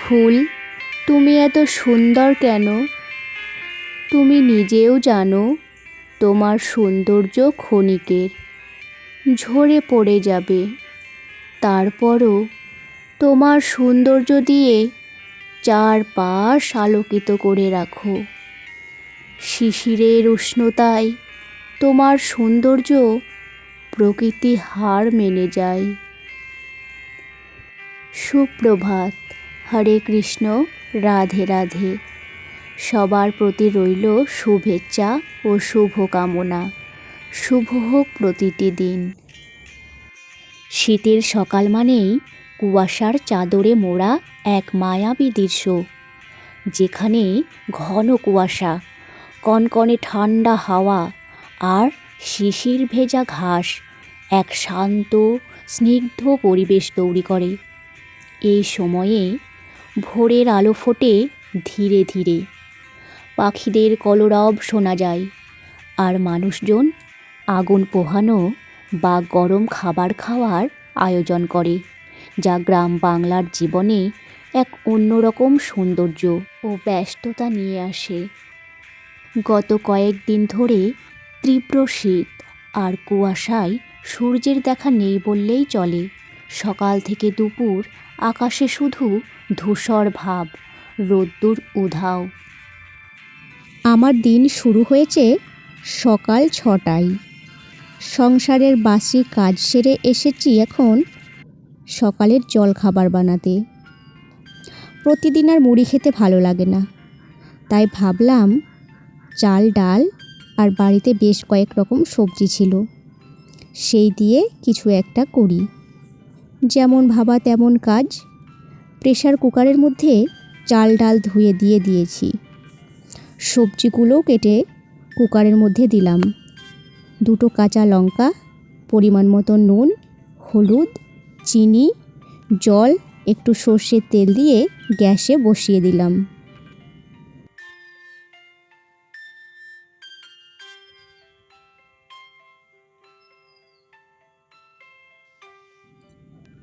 ফুল, তুমি এত সুন্দর কেন? তুমি নিজেও জানো তোমার সৌন্দর্য ক্ষণিকের, ঝরে পড়ে যাবে। তারপরও তোমার সৌন্দর্য দিয়ে চারপাশ আলোকিত করে রাখো। শিশিরের উষ্ণতায় তোমার সৌন্দর্য প্রকৃতি হার মেনে যায়। সুপ্রভাত, হরে কৃষ্ণ, রাধে রাধে। সবার প্রতি রইল শুভেচ্ছা ও শুভকামনা। শুভ হোক প্রতিটি দিন। শীতের সকাল মানেই কুয়াশার চাদরে মোড়া এক মায়াবী দৃশ্য, যেখানে ঘন কুয়াশা, কনকনে ঠান্ডা হাওয়া আর শিশির ভেজা ঘাস এক শান্ত স্নিগ্ধ পরিবেশ তৈরি করে। এই সময়ে ভোরের আলো ফোটে ধীরে ধীরে, পাখিদের কলরব শোনা যায়, আর মানুষজন আগুন পোহানো বা গরম খাবার খাওয়ার আয়োজন করে, যা গ্রাম বাংলার জীবনে এক অন্যরকম সৌন্দর্য ও ব্যস্ততা নিয়ে আসে। গত কয়েকদিন ধরে তীব্র শীত আর কুয়াশায় সূর্যের দেখা নেই বললেই চলে। সকাল থেকে দুপুর আকাশে শুধু ধূসর ভাব, রোদ্দুর উধাও। আমার দিন শুরু হয়েছে সকাল 6টায়। সংসারের বাসি কাজ সেরে এসেছি এখন সকালের জলখাবার বানাতে। প্রতিদিন আর মুড়ি খেতে ভালো লাগে না, তাই ভাবলাম চাল ডাল আর বাড়িতে বেশ কয়েক রকম সবজি ছিল, সেই দিয়ে কিছু একটা করি। যেমন ভাবা তেমন কাজ। প্রেসার কুকারের মধ্যে চাল ডাল ধুয়ে দিয়েছি। সবজিগুলোও কেটে কুকারের মধ্যে দিলাম। 2টো কাঁচা লঙ্কা, পরিমাণ মতো নুন, হলুদ, চিনি, জল, একটু সর্ষের তেল দিয়ে গ্যাসে বসিয়ে দিলাম।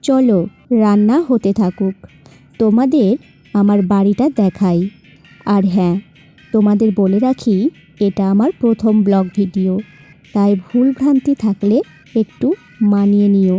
চলো রান্না হতে থাকুক, তোমাদের আমার বাড়িটা দেখাই। আর হ্যাঁ, তোমাদের বলে রাখি, এটা আমার প্রথম ব্লগ ভিডিও, তাই ভুল ভ্রান্তি থাকলে একটু মানিয়ে নিও।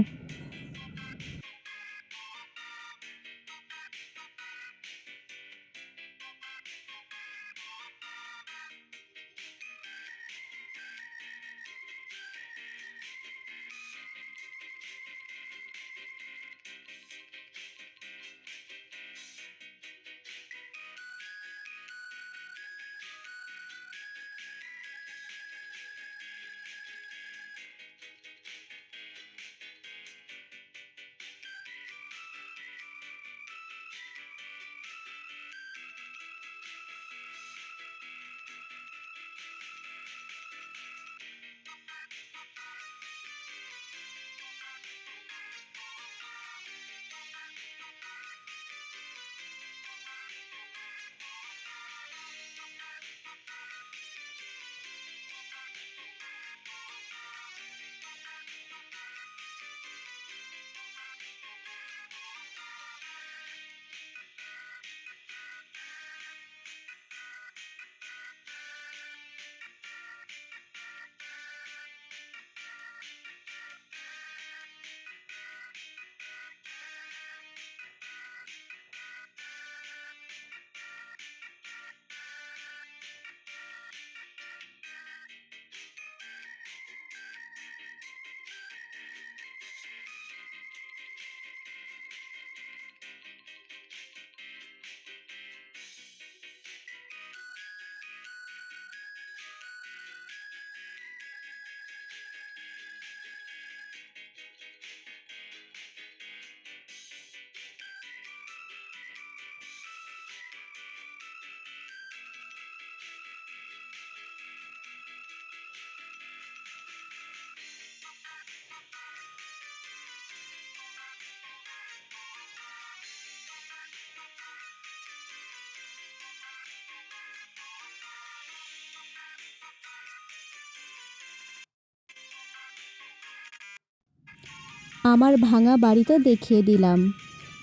আমার ভাঙা বাড়িটা দেখিয়ে দিলাম।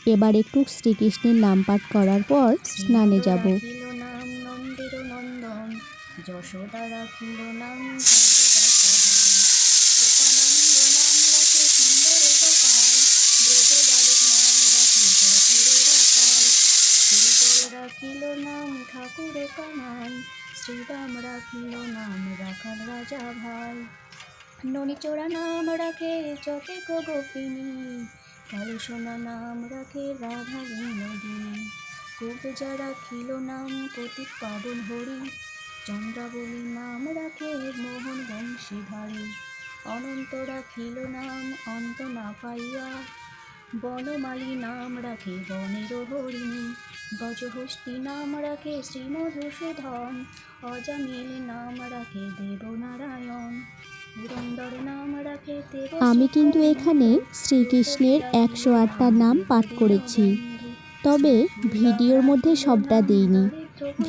এবার একটু শ্রীকৃষ্ণের নাম পাঠ করার পর স্নানে যাব। রাখিল নাম নন্দের নন্দন, যশোদা রাখিল নাম রাখিল নাম ঠাকুর কানাই, শ্রীরাম রাখিল নাম রাখাল রাজা ভাই। ননিচোরা নাম রাখে যতে গোপিনী, কালী সোনা নাম রাখে রাধা বিনোদিনী। কুবজা রাখিল নাম পতিত পাবন হরি, চন্দ্রাবলী নাম রাখে মোহন বংশীধারী। অনন্ত রাখিল নাম অন্ত না পাইয়া, বনমালী নাম রাখে বনের হরিণী। গজহস্তি নাম রাখে শ্রীমধুসূদন, অজামিল নাম রাখে দেবনারায়ণ। পুরন্দর নাম রাখে দেব। আমি কিন্তু এখানে শ্রীকৃষ্ণের 108টা নাম পাঠ করেছি, তবে ভিডিওর মধ্যে সবটা দিইনি।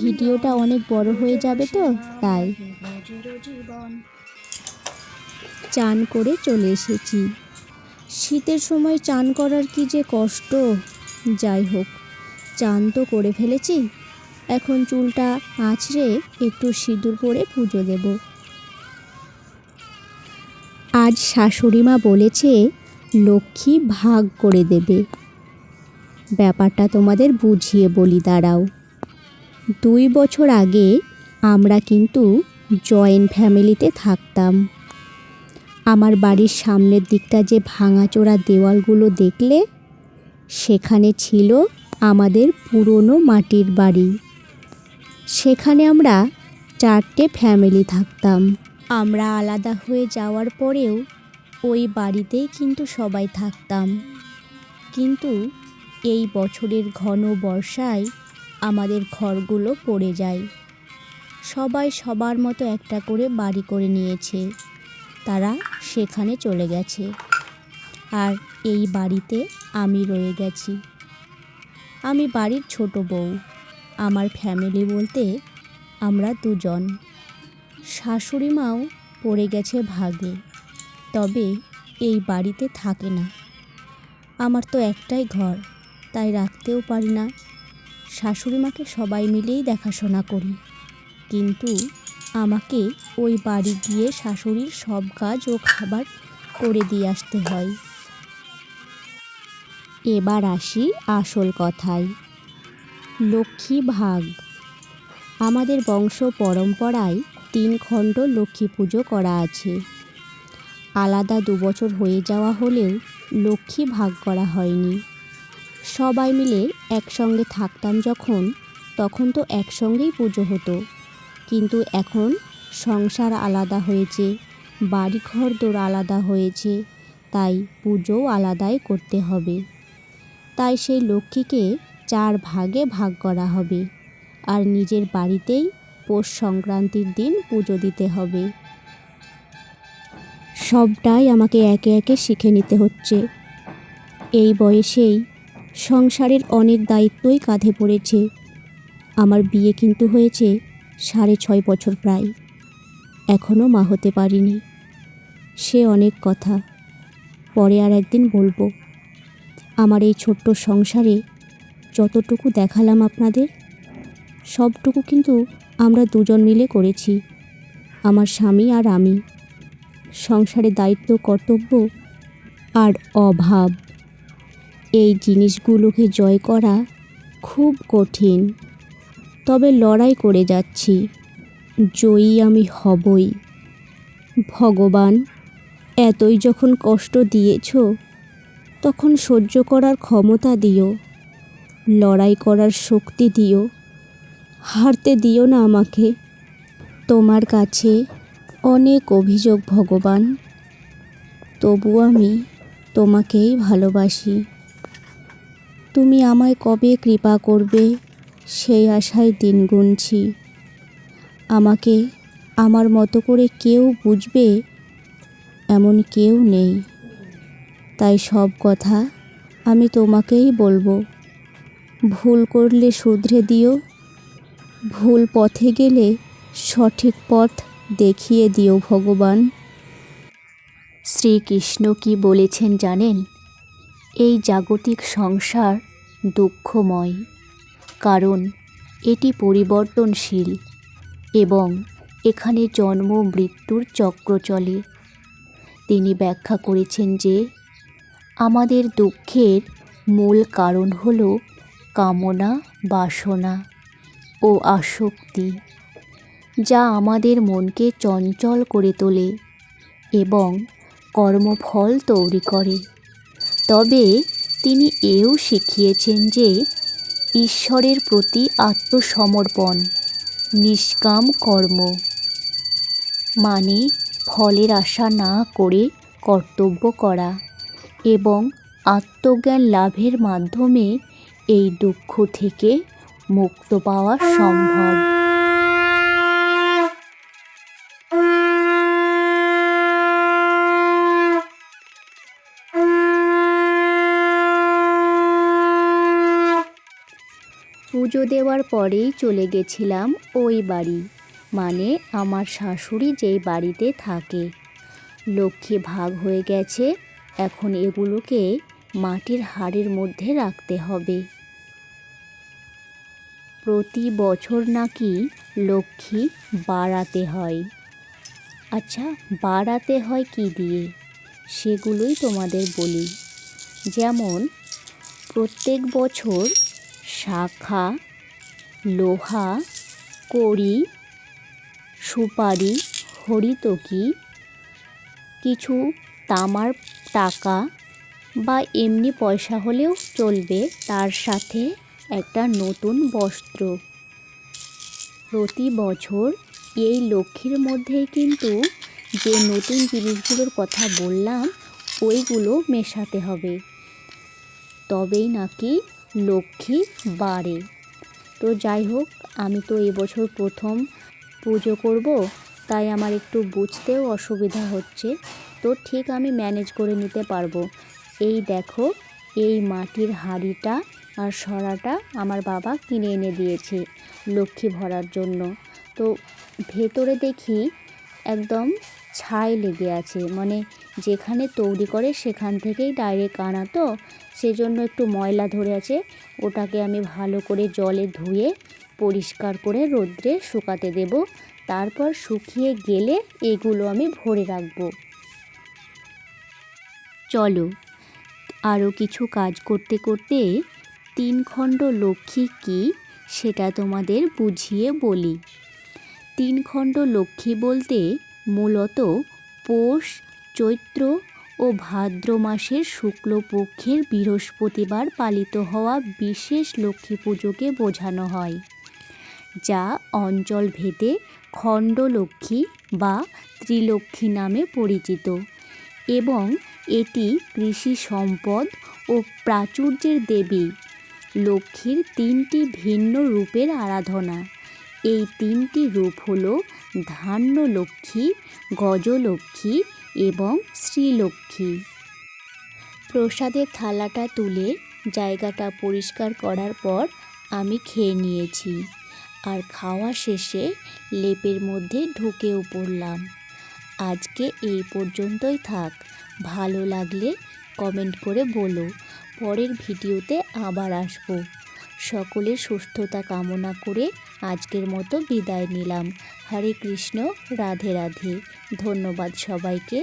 ভিডিওটা অনেক বড় হয়ে যাবে তো তাই। চান করে চলে এসেছি। শীতের সময় চান করার কি যে কষ্ট। যাই হোক, চান তো করে ফেলেছি, এখন চুলটা আঁচড়ে একটু সিঁদুর পরে পুজো দেব। আজ শাশুড়ি মা বলেছে লক্ষ্মী ভাগ করে দেবে। ব্যাপারটা তোমাদের বুঝিয়ে বলি দাঁড়াও। 2 বছর আগে আমরা কিন্তু জয়েন্ট ফ্যামিলিতে থাকতাম। আমার বাড়ির সামনের দিকটা যে ভাঙাচোরা দেওয়ালগুলো দেখলে, সেখানে ছিল আমাদের পুরনো মাটির বাড়ি। সেখানে আমরা 4টে ফ্যামিলি থাকতাম। আমরা আলাদা হয়ে যাওয়ার পরেও ওই বাড়িতেই কিন্তু সবাই থাকতাম। কিন্তু এই বছরের ঘন বর্ষায় আমাদের ঘরগুলো পড়ে যায়। সবাই সবার মতো একটা করে বাড়ি করে নিয়েছে, তারা সেখানে চলে গেছে। আর এই বাড়িতে আমি রয়ে গেছি। আমি বাড়ির ছোট বউ। আমার ফ্যামিলি বলতে আমরা 2 জন। শাশুড়ি মাও পড়ে গেছে ভাগে, তবে এই বাড়িতে থাকে না। আমার তো একটাই ঘর, তাই রাখতেও পারি না। শাশুড়ি মাকে সবাই মিলেই দেখাশোনা করি, কিন্তু আমাকে ওই বাড়ি গিয়ে শাশুড়ির সব কাজ ও খাবার করে দিয়ে আসতে হয়। এবার আসি আসল কথায়। লক্ষ্মী ভাগ। আমাদের বংশ পরম্পরায় 3 খণ্ড লক্ষ্মী পুজো করা আছে। আলাদা 2 বছর হয়ে যাওয়া হলেও লক্ষ্মী ভাগ করা হয়নি। সবাই মিলে একসঙ্গে থাকতাম যখন, তখন তো একসঙ্গেই পুজো হতো। কিন্তু এখন সংসার আলাদা হয়েছে, বাড়িঘর দোর আলাদা হয়েছে, তাই পুজোও আলাদাই করতে হবে। তাই সেই লক্ষ্মীকে 4 ভাগে ভাগ করা হবে, আর নিজের বাড়িতেই পৌষ সংক্রান্তির দিন পুজো দিতে হবে। সবটাই আমাকে একে একে শিখে নিতে হচ্ছে। এই বয়সেই সংসারের অনেক দায়িত্বই কাঁধে পড়েছে। আমার বিয়ে কিন্তু হয়েছে 6.5 বছর প্রায়, এখনও মা হতে পারিনি। সে অনেক কথা, পরে আর একদিন বলবো। আমার এই ছোট্ট সংসারে যতটুকু দেখালাম আপনাদের, সবটুকু কিন্তু আমরা 2 জন মিলে করেছি, আমার স্বামী আর আমি। সংসারের দায়িত্ব, কর্তব্য আর অভাব, এই জিনিসগুলোকে জয় করা খুব কঠিন। তবে লড়াই করে যাচ্ছি, জয়ী আমি হবই। ভগবান, এতই যখন কষ্ট দিয়েছ, তখন সহ্য করার ক্ষমতা দিও, লড়াই করার শক্তি দিও, হারতে দিও না আমাকে। তোমার কাছে অনেক অভিযোগ ভগবান, তবু আমি তোমাকেই ভালোবাসি। তুমি আমায় কবে কৃপা করবে, সেই আশায় দিন গুনছি। আমাকে আমার মতো করে কেউ বুঝবে এমন কেউ নেই, তাই সব কথা আমি তোমাকেই বলবো। ভুল করলে শুধরে দিও, ভুল পথে গেলে সঠিক পথ দেখিয়ে দিও ভগবান। শ্রীকৃষ্ণ কি বলেছেন জানেন? এই জাগতিক সংসার দুঃখময়, কারণ এটি পরিবর্তনশীল এবং এখানে জন্ম মৃত্যুর চক্র চলে। তিনি ব্যাখ্যা করেছেন যে আমাদের দুঃখের মূল কারণ হল কামনা, বাসনা ও আসক্তি, যা আমাদের মনকে চঞ্চল করে তোলে এবং কর্মফল তৈরি করে। তবে তিনি এও শিখিয়েছেন যে ঈশ্বরের প্রতি আত্মসমর্পণ, নিষ্কাম কর্ম, মানে ফলের আশা না করে কর্তব্য করা এবং আত্মজ্ঞান লাভের মাধ্যমে এই দুঃখ থেকে মুক্ত পাওয়া সম্ভব। পুজো দেওয়ার পরেই চলে গেছিলাম ওই বাড়ি, মানে আমার শাশুড়ি যেই বাড়িতে থাকে। লক্ষ্মী ভাগ হয়ে গেছে, এখন এগুলোকে মাটির হাঁড়ির মধ্যে রাখতে হবে। প্রতি বছর নাকি লক্ষ্মী বাড়াতে হয়। আচ্ছা, বাড়াতে হয় কি দিয়ে সেগুলোই তোমাদের বলি। যেমন প্রত্যেক বছর শাখা, লোহা, কড়ি, সুপারি, হরিতকি, কিছু তামার টাকা বা এমনি পয়সা হলেও চলবে, তার সাথে একটা নতুন বস্ত্র। প্রতি বছর এই লক্ষ্মীর মধ্যেই কিন্তু যে নতুন জিনিসগুলোর কথা বললাম ওইগুলো মেশাতে হবে, তবেই নাকি লক্ষ্মী বাড়ে। তো যাই হোক, আমি তো এবছর প্রথম পুজো করব, তাই আমার একটু বুঝতেও অসুবিধা হচ্ছে, তো ঠিক আমি ম্যানেজ করে নিতে পারবো। এই দেখো, এই মাটির হাঁড়িটা আর সরাটা আমার বাবা কিনে এনে দিয়েছে লক্ষ্মী ভরার জন্য। তো ভেতরে দেখি একদম ছাই লেগে আছে, মানে যেখানে তৈরি করে সেখান থেকেই ডাইরেক্ট আনা, তো সেজন্য একটু ময়লা ধরে আছে। ওটাকে আমি ভালো করে জলে ধুয়ে পরিষ্কার করে রোদ্রে শুকাতে দেব, তারপর শুকিয়ে গেলে এগুলো আমি ভরে রাখবো। চলো, আরও কিছু কাজ করতে করতে 3 খণ্ড লক্ষ্মী কী সেটা তোমাদের বুঝিয়ে বলি। 3 খণ্ড লক্ষ্মী বলতে মূলত পৌষ, চৈত্র ও ভাদ্র মাসের শুক্লপক্ষের বৃহস্পতিবার পালিত হওয়া বিশেষ লক্ষ্মী পুজোকে বোঝানো হয়, যা অঞ্চলভেদে খণ্ডলক্ষ্মী বা ত্রিলক্ষ্মী নামে পরিচিত এবং এটি কৃষি সম্পদ ও প্রাচুর্যের দেবী লক্ষ্মীর 3টি ভিন্ন রূপের আরাধনা। এই 3টি রূপ হল ধান্যলক্ষ্মী, গজলক্ষ্মী এবং শ্রীলক্ষ্মী। প্রসাদের থালাটা তুলে জায়গাটা পরিষ্কার করার পর আমি খেয়ে নিয়েছি, আর খাওয়া শেষে লেপের মধ্যে ঢুকেও পড়লাম। আজকে এই পর্যন্তই থাক, ভালো লাগলে কমেন্ট করে বলো। পরের ভিডিওতে আবার আসবো। সকলের সুস্থতা কামনা করে আজকের মতো বিদায় নিলাম। হরে কৃষ্ণ, রাধে রাধে। ধন্যবাদ সবাইকে।